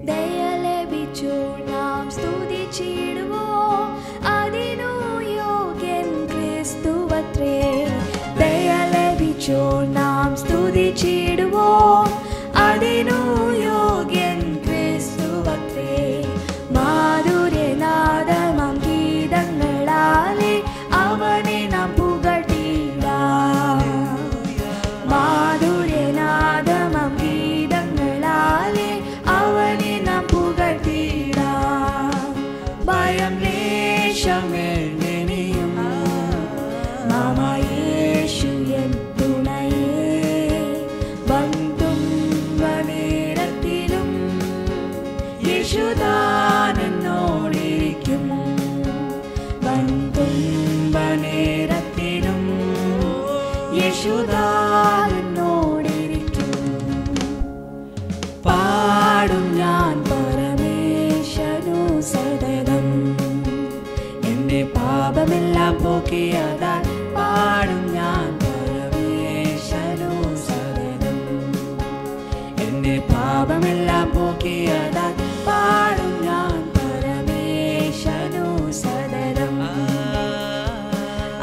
ദയ ലഭിച്ചു നാം സ്തുതിച്ചിടുവോം, അതിനു യോഗ്യൻ ക്രിസ്തുവത്രേ. ദയ ലഭിച്ചു നാം സ്തുതിച്ചിടുവോം, അതിനു യോഗ്യൻ ക്രിസ്തുവത്രേ. മാധുര്യനാദമാം ഗീതങ്ങളാലെ അവനെ നാം പുകഴ്ത്തിടാം. മാധുര്യനാദമാം ഗീതങ്ങളാലെ അവനെ നാം പുകഴ്ത്തിടാം. ഭയം ലേശമേൽനിയും മാമയേശു എൻ തുണയേ. വൻതുമ്പനേരത്തിലും യേശുതാൻ എന്നോടിരിക്കും. വൻതുമ്പനേരത്തിലും യേശുതാൻ എന്നോടിരിക്കും. പാടും ഞാൻ പരമേശനു സതതം, എന്റെ പാപമെല്ലാം പോക്കിയതാൽ. പാടും ഞാൻ പരമേശനു സതതം, എന്റെ പാപമെല്ലാം പോക്കിയതാൽ. പാടും ഞാൻ പരമേശനു സതതം.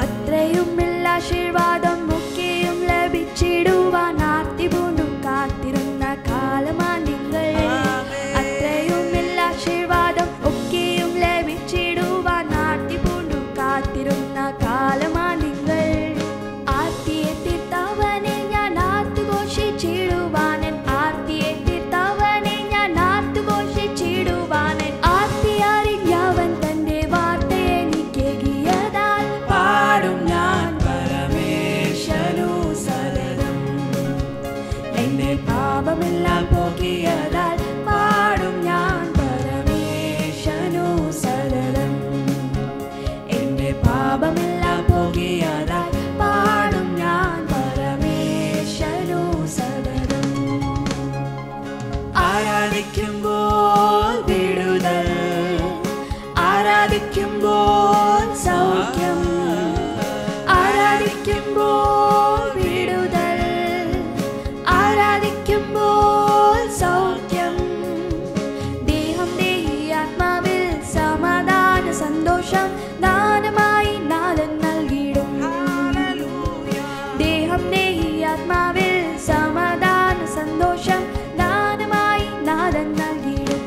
അത്രയുമില്ല ആശീർവാദം ഒക്കെയും ലഭിച്ചിടുവാൻ ആർത്തി പൂണ്ടും കാത്തിരുന്ന കാലമാ നിങ്ങൾ. അത്രയുമില്ല ആശീർവാദം ഒക്കെയും ലഭിച്ചിടുവാൻ ആർത്തി പൂണ്ടും കാത്തിരുന്ന കാലമാ നിങ്ങൾ. ആർത്തിയെ തീർത്തവനെ ഞാൻ ആർത്തുഘോഷിച്ചിടുവാനൻ. ആർത്തിയെ തീർത്തവനെ ഞാൻ ആർത്തുഘോഷിച്ചിടുവാനൻ. ആർത്തി അറിഞ്ഞവൻ തന്റെ വാർത്ത എനിക്കേകിയതാൽ. പാടും ഞാൻ പരമേശനു സതതം, എന്റെ പാപമെല്ലാം പോക്കിയതാൽ. പാടും ഞാൻ പരമേശനു സതതം, എന്റെ പാപമെല്ലാം പോക്കിയതാൽ. പാടും ഞാൻ പരമേശനു സതതം. ആരാധിക്കുമ്പോൾ വിടുതൽ, ആരാധിക്കുമ്പോൾ സൗഖ്യം. ആരാധിക്കുമ്പോൾ വിടുതൽ, ആരാധിക്കുമ്പോൾ സൗഖ്യം. ദേഹം ദേഹി ആത്മാവിൽ സമാധാന സന്തോഷം ദാനമായി നാഥൻ നൽകിയിടും. ദേഹം ദേഹി ആത്മാവിൽ സമാധാന സന്തോഷം ദാനമായി നാഥൻ നൽകിയിടും.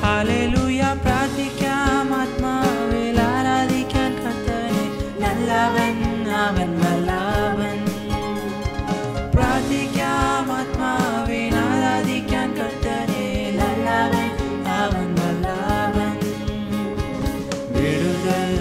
ഹല്ലേലൂയ. പ്രാർത്ഥിക്കാം ആത്മാവിൽ ആരാധിക്കാൻ കർത്തനെ. നല്ലവൻ അവൻ വല്ലഭൻ. പ്രാർത്ഥിക്കാം ആത്മാവിൽ ആരാധിക്കാൻ കർത്തനെ. നല്ലവൻ അവൻ വല്ലഭൻ. വിടുതൽ